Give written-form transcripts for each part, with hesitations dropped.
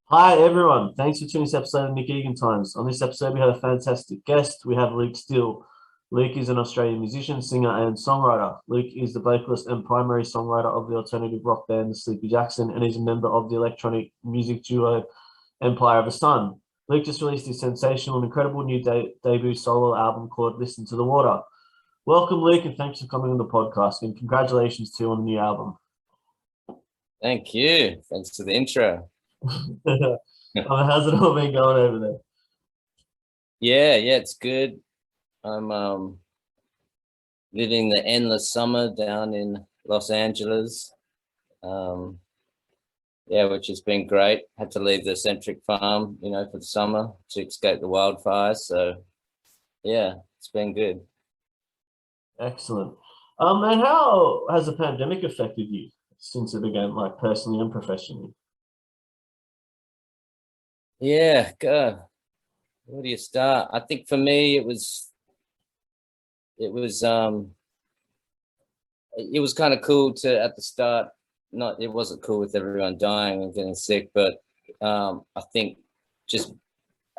Hi everyone, thanks for tuning to this episode of Nick Egan Times. On this episode, we have a fantastic guest. We have Luke Steele. Luke is an Australian musician, singer, and songwriter. Luke is the vocalist and primary songwriter of the alternative rock band The Sleepy Jackson and is a member of the electronic music duo Empire of the Sun. Luke just released his sensational and incredible new debut solo album called Listen to the Water. Welcome, Luke, and thanks for coming on the podcast. And congratulations to you on the new album. Thank you. Thanks for the intro. How's it all been going over there? Yeah, it's good. I'm living the endless summer down in Los Angeles. Which has been great. Had to leave the centric farm, for the summer to escape the wildfires. So yeah, it's been good. Excellent. And how has the pandemic affected you since it began, like personally and professionally? Yeah, God, where do you start? I think for me it was kind of cool to at the start. It wasn't cool with everyone dying and getting sick, but I think just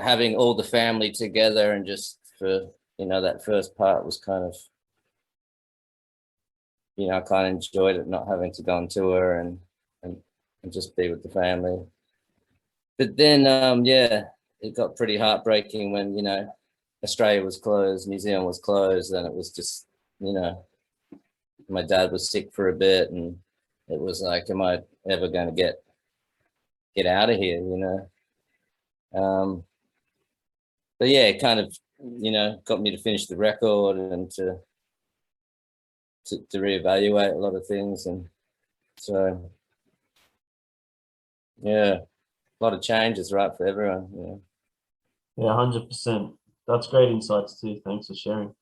having all the family together and just for that first part was kind of, I kind of enjoyed it, not having to go on tour and just be with the family. But then it got pretty heartbreaking when Australia was closed, New Zealand was closed, and it was just my dad was sick for a bit, and it was like, am I ever going to get out of here, but yeah, it kind of got me to finish the record and to reevaluate a lot of things. And so yeah, a lot of changes, right, for everyone. Yeah, 100%. That's great insights too. Thanks for sharing.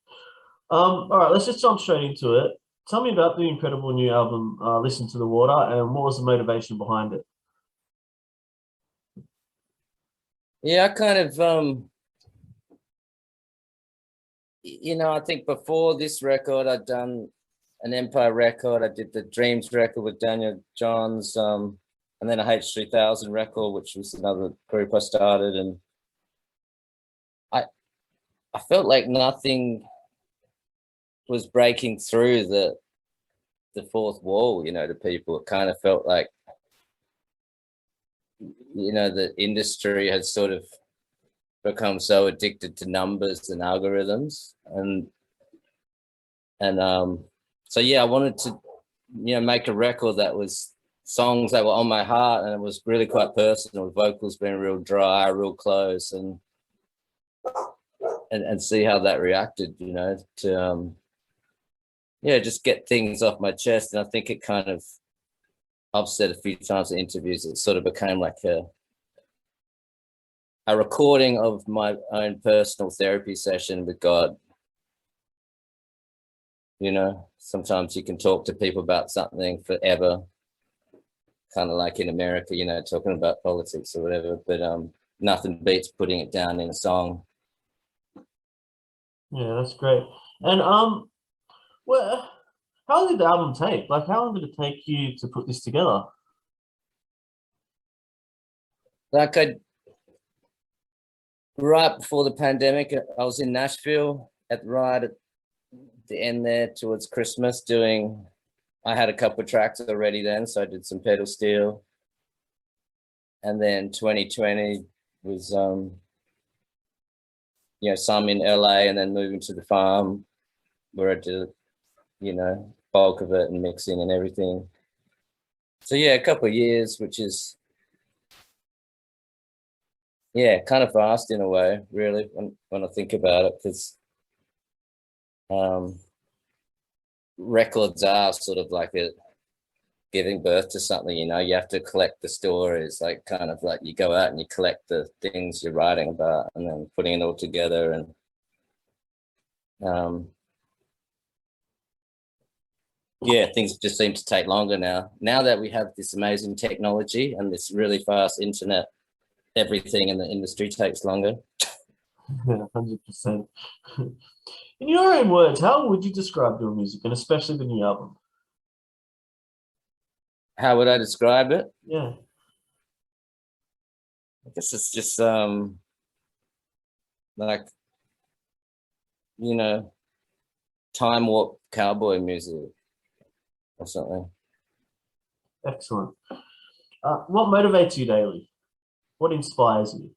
All right, let's just jump straight into it. Tell me about the incredible new album, Listen to the Water, and what was the motivation behind it? Yeah, I kind of I think before this record I'd done an Empire record. I did the Dreams record with Daniel Johns, and then a H3000 record, which was another group I started, and I felt like nothing was breaking through the fourth wall, to people. It kind of felt like, the industry had sort of become so addicted to numbers and algorithms. So yeah, I wanted to, make a record that was songs that were on my heart, and it was really quite personal, with vocals being real dry, real close, and see how that reacted, to just get things off my chest. And I think it kind of, I've said a few times in interviews, it sort of became like a recording of my own personal therapy session with God. Sometimes you can talk to people about something forever, kind of like in America, talking about politics or whatever, but nothing beats putting it down in a song. Yeah, that's great. And well, how long did the album take? Like, how long did it take you to put this together? Like right before the pandemic, I was in Nashville right at the end there towards Christmas I had a couple of tracks already then, so I did some pedal steel. And then 2020 was some in LA, and then moving to the farm where I did bulk of it and mixing and everything. So yeah, a couple of years, which is kind of fast in a way, really, when I think about it, because records are sort of like giving birth to something. You have to collect the stories, like kind of like you go out and you collect the things you're writing about, and then putting it all together. And things just seem to take longer now that we have this amazing technology and this really fast internet. Everything in the industry takes longer. Yeah, 100%. In your own words, how would you describe your music, and especially the new album? How would I describe it? Yeah. I guess it's just like, you know, time warp cowboy music or something. Excellent. What motivates you daily? What inspires you?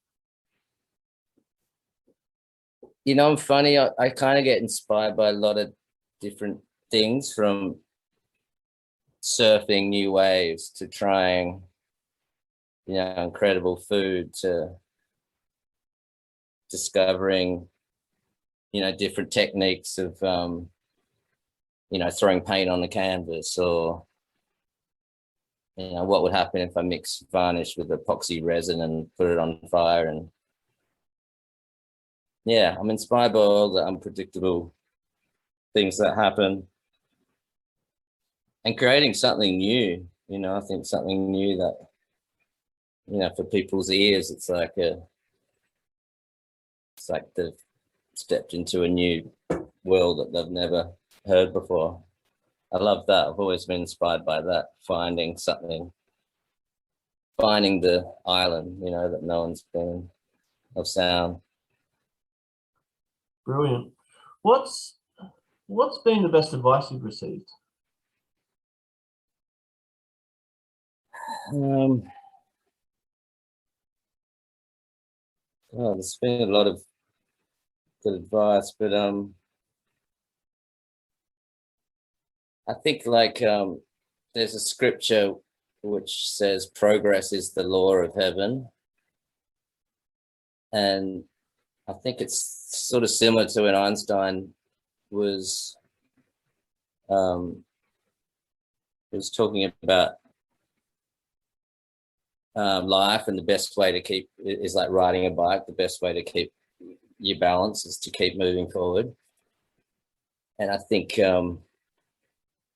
You know, I'm funny. I kind of get inspired by a lot of different things, from surfing new waves to trying, you know, incredible food to discovering, you know, different techniques of, you know, throwing paint on the canvas, or, you know, what would happen if I mix varnish with epoxy resin and put it on fire. And yeah, I'm inspired by all the unpredictable things that happen and creating something new. You know, I think something new that, you know, for people's ears, it's like they've stepped into a new world that they've never heard before. I love that. I've always been inspired by that, finding something, finding the island, you know, that no one's been, of sound. Brilliant. What's been the best advice you've received? Well, there's been a lot of good advice, but I think like there's a scripture which says progress is the law of heaven, and I think it's sort of similar to when Einstein was talking about life, and the best way to keep is like riding a bike. The best way to keep your balance is to keep moving forward. And I think, you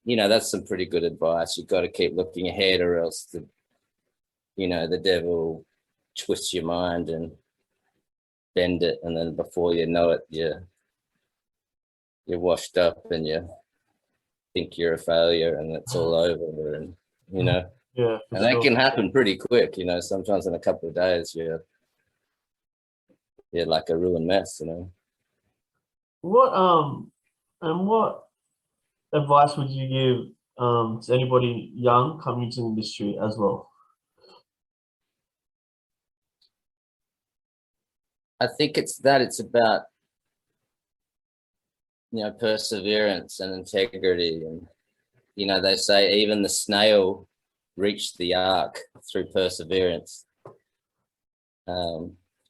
know, that's some pretty good advice. You've got to keep looking ahead, or else the devil twists your mind and bend it, and then before you know it, you're washed up and you think you're a failure and it's all over. And you know, Yeah, and that can happen pretty quick. You know, sometimes in a couple of days you're like a ruined mess. You know. What advice would you give to anybody young coming into the industry as well? I think it's about, you know, perseverance and integrity. And, you know, they say even the snail reached the ark through perseverance.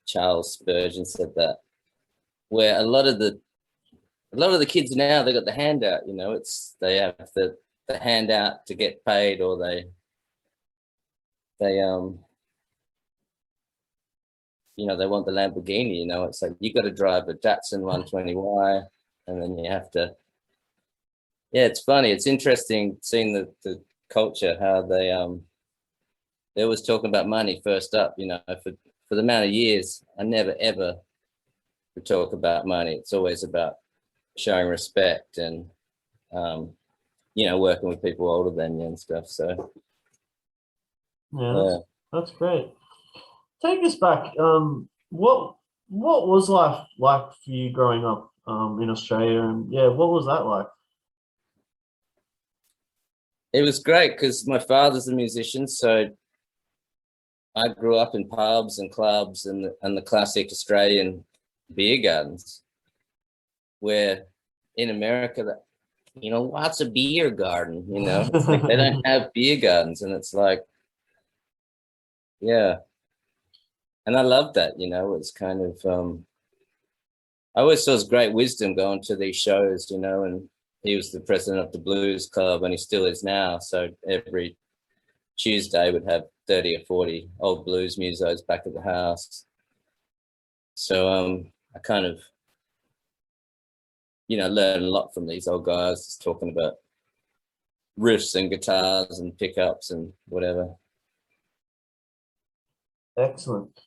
Charles Spurgeon said that. Where a lot of the kids now, they got the handout, you know, they have the handout to get paid, or they you know, they want the Lamborghini, you know. It's like you got to drive a Datsun 120Y, and then you have to. Yeah, it's funny. It's interesting seeing the culture, how they always talking about money first up. You know, for the amount of years, I never ever would talk about money. It's always about showing respect and you know, working with people older than you and stuff. So yeah, that's great. Take us back. What was life like for you growing up in Australia? And yeah, what was that like? it was great because my father's a musician, so I grew up in pubs and clubs and the classic Australian beer gardens, where in America, that, you know, what's a beer garden? You know, it's like they don't have beer gardens, and it's like, yeah. And I love that, you know. It's kind of I always saw his great wisdom going to these shows, you know, and he was the president of the Blues Club, and he still is now. So every Tuesday would have 30 or 40 old blues musos back at the house. So I kind of, you know, learned a lot from these old guys, just talking about riffs and guitars and pickups and whatever. Excellent.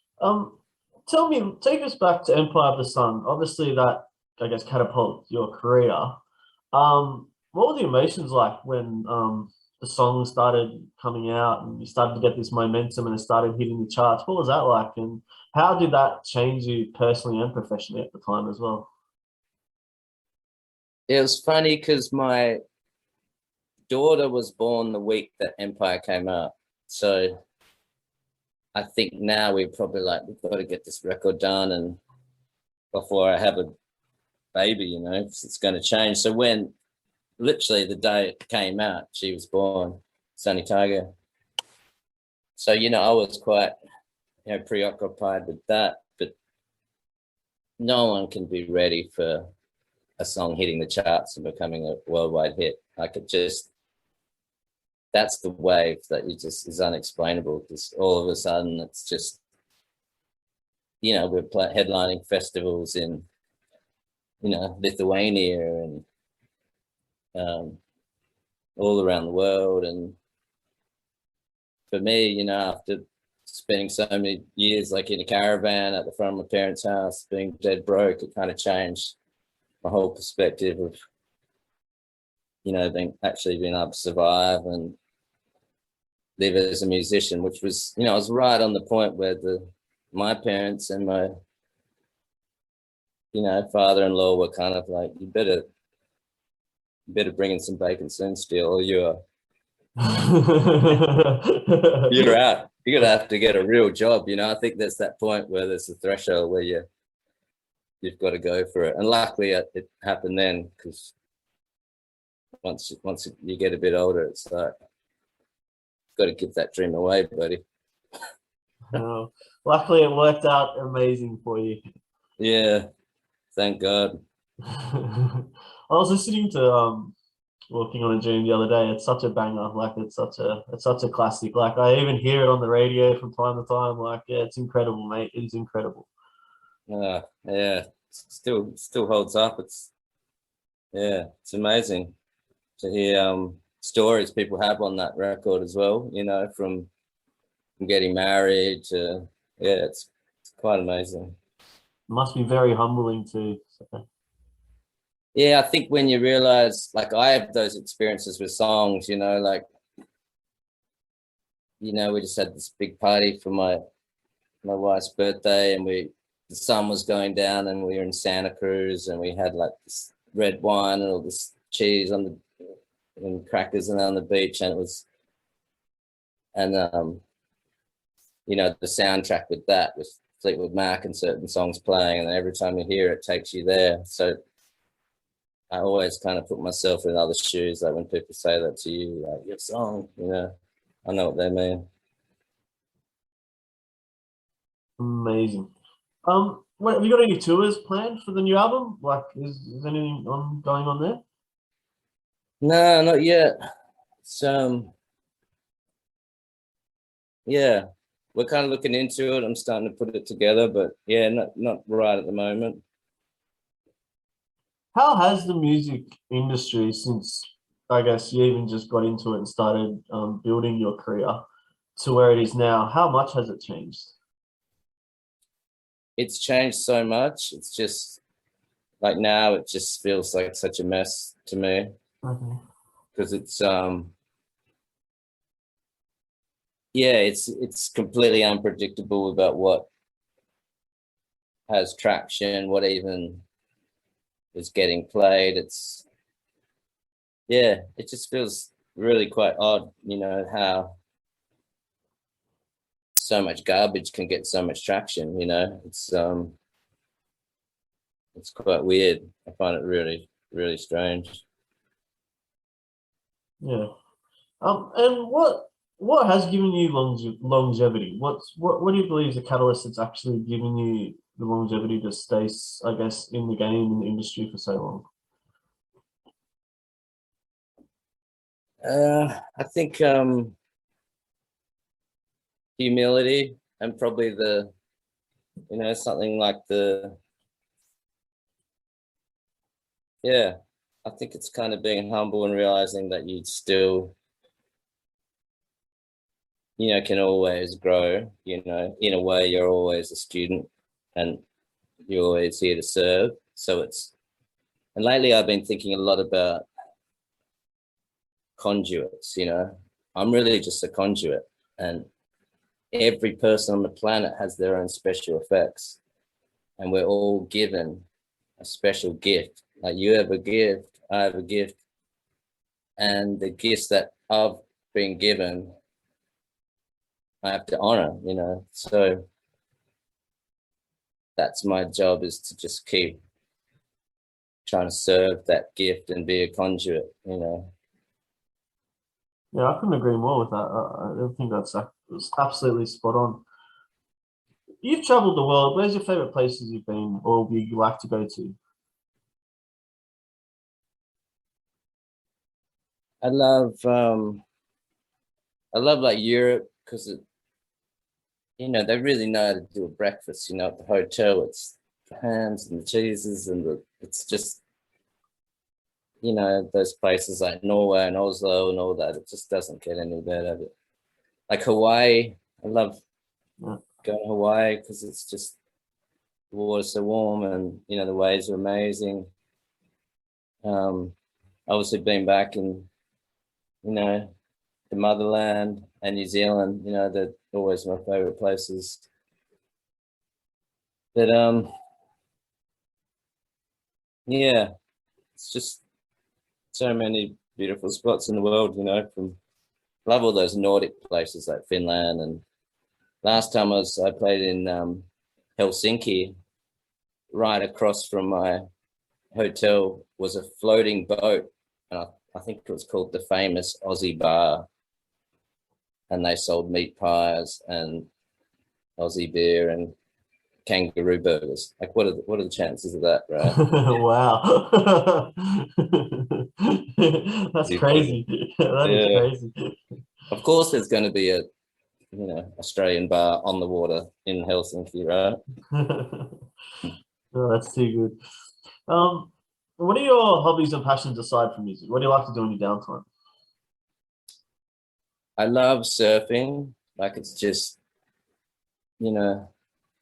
Take us back to Empire of the Sun. Obviously, that I guess catapulted your career. What were the emotions like when the the songs started coming out and you started to get this momentum and it started hitting the charts. What was that like? And how did that change you personally and professionally at the time as well? It was funny because my daughter was born the week that Empire came out. So I think now we're probably like, we've got to get this record done, and before I have a baby, you know, it's going to change. So when literally the day it came out, she was born, Sunny Tiger. So, you know, I was quite, you know, preoccupied with that, but no one can be ready for a song hitting the charts and becoming a worldwide hit. Like, it just, that's the wave that you just is unexplainable. Just all of a sudden, it's just, you know, we're headlining festivals in, you know, Lithuania and all around the world. And for me, you know, after spending so many years like in a caravan at the front of my parents' house, being dead broke, it kind of changed my whole perspective of, you know, being able to survive and live as a musician, which was, you know, I was right on the point where my parents and my, you know, father-in-law were kind of like, you better bring in some bacon soon, Steele, or you're out. You're gonna have to get a real job, you know. I think there's that point where there's a threshold where you've got to go for it. And luckily it happened then, because once you get a bit older, it's like, got to give that dream away, buddy. Oh, luckily it worked out amazing for you. Yeah, thank God. I was listening to Working on a Dream the other day. It's such a banger. Like, it's such a classic. Like, I even hear it on the radio from time to time. Like, yeah, it's incredible, mate. It is incredible. Yeah, still holds up. It's amazing to hear stories people have on that record as well, you know, from getting married to, yeah, it's quite amazing. It must be very humbling too. So. Yeah, I think when you realize, like, I have those experiences with songs, you know, like, you know, we just had this big party for my wife's birthday, and the sun was going down, and we were in Santa Cruz, and we had like this red wine and all this cheese and crackers and on the beach, and it was, and you know, the soundtrack with that was Fleetwood Mac and certain songs playing, and every time you hear it, it takes you there. So I always kind of put myself in other shoes. Like, when people say that to you, like, your song, you know, I know what they mean. Amazing. What, have you got any tours planned for the new album? Like, is anything going on there? No, not yet. So yeah, we're kind of looking into it. I'm starting to put it together, but yeah, not right at the moment. How has the music industry, since I guess you even just got into it and started building your career to where it is now, how much has it changed? It's changed so much. It's just like, now it just feels like such a mess to me, because it's yeah, it's completely unpredictable about what has traction, what even is getting played. It's, yeah, it just feels really quite odd, you know, how so much garbage can get so much traction, you know. It's quite weird. I find it really, really strange. Yeah. And what has given you longevity? What do you believe is the catalyst that's actually given you the longevity to stay, I guess, in the game, in the industry for so long? I think humility, and probably you know, something like yeah, I think it's kind of being humble and realizing that you still, you know, can always grow. You know, in a way, you're always a student, and you're always here to serve. So and lately I've been thinking a lot about conduits, you know. I'm really just a conduit, and every person on the planet has their own special effects, and we're all given a special gift. Like you have a gift, I have a gift, and the gifts that I've been given, I have to honor, you know. So that's my job, is to just keep trying to serve that gift and be a conduit, you know. Yeah, I couldn't agree more with that. I think that's absolutely spot on. You've traveled the world. Where's your favorite places you've been, or would you like to go to? I love like Europe, because you know, they really know how to do a breakfast, you know, at the hotel. It's the hams and the cheeses and it's just, you know, those places like Norway and Oslo and all that, it just doesn't get any better. Like Hawaii, I love Yeah. going to Hawaii because it's just, the water's so warm and, you know, the waves are amazing. Obviously been back in, you know, the motherland and New Zealand, you know, they're always my favorite places. But yeah, it's just so many beautiful spots in the world, you know, from love all those Nordic places like Finland. And last time I played in Helsinki, right across from my hotel was a floating boat, and I think it was called the famous Aussie Bar, and they sold meat pies and Aussie beer and kangaroo burgers. Like, what are the chances of that, right? Wow. That's crazy. That is Yeah. crazy. Of course, there's going to be a, you know, Australian bar on the water in Helsinki, right? Oh, that's too good. What are your hobbies and passions aside from music? What do you like to do in your downtime? I love surfing. Like, it's just, you know,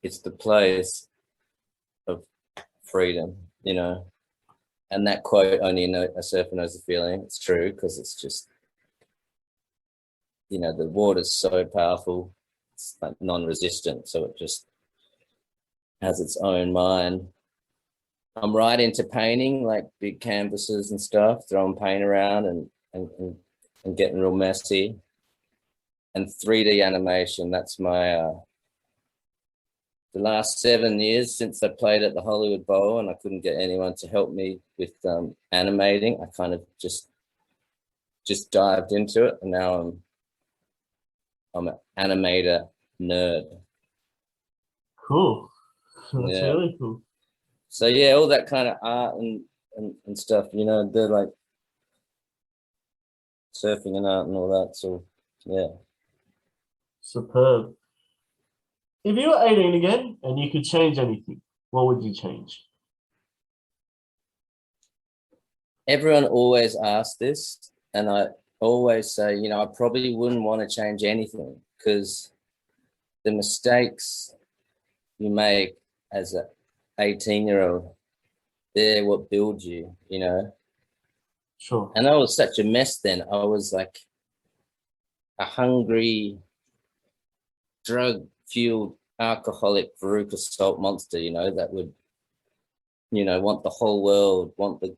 it's the place of freedom, you know. And that quote, only a surfer knows the feeling, it's true, because it's just, you know, the water's so powerful, it's like non-resistant, so it just has its own mind. I'm right into painting, like big canvases and stuff, throwing paint around and getting real messy. And 3D animation, that's my the last 7 years since I played at the Hollywood Bowl and I couldn't get anyone to help me with animating. I kind of just dived into it, and now I'm an animator nerd. Cool. That's Yeah. really cool. So yeah, all that kind of art and stuff, you know, they're like surfing and art and all that. So yeah. Superb. If you were 18 again and you could change anything, what would you change? Everyone always asks this, and I always say, you know, I probably wouldn't want to change anything, because the mistakes you make as a 18-year-old, they're what build you, you know. Sure. And I was such a mess then. I was like a hungry, drug-fueled, alcoholic, Veruca Salt monster, you know, that would, you know, want the whole world, want the,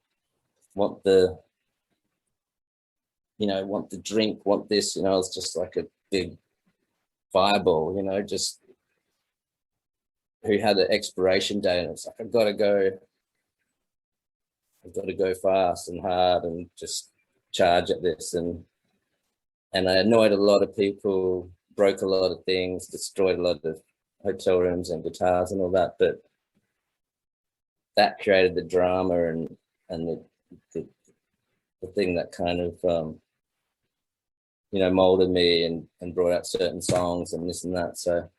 you know, want the drink, want this, you know. It's just like a big fireball, you know, just who had an expiration date, and it's like, I've got to go fast and hard and just charge at this. And I annoyed a lot of people, broke a lot of things, destroyed a lot of hotel rooms and guitars and all that. But that created the drama and the thing that kind of you know, molded me and brought out certain songs and this and that. So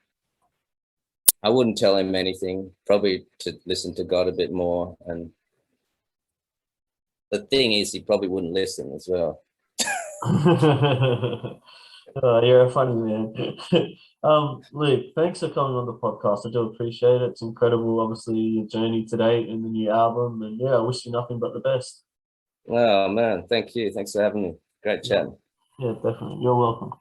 I wouldn't tell him anything, probably to listen to God a bit more. And the thing is, he probably wouldn't listen as well. You're a funny man. Luke, thanks for coming on the podcast. I do appreciate it. It's incredible, obviously, your journey today and the new album. And yeah, I wish you nothing but the best. Oh man, thank you. Thanks for having me. Great chat. Yeah, definitely. You're welcome.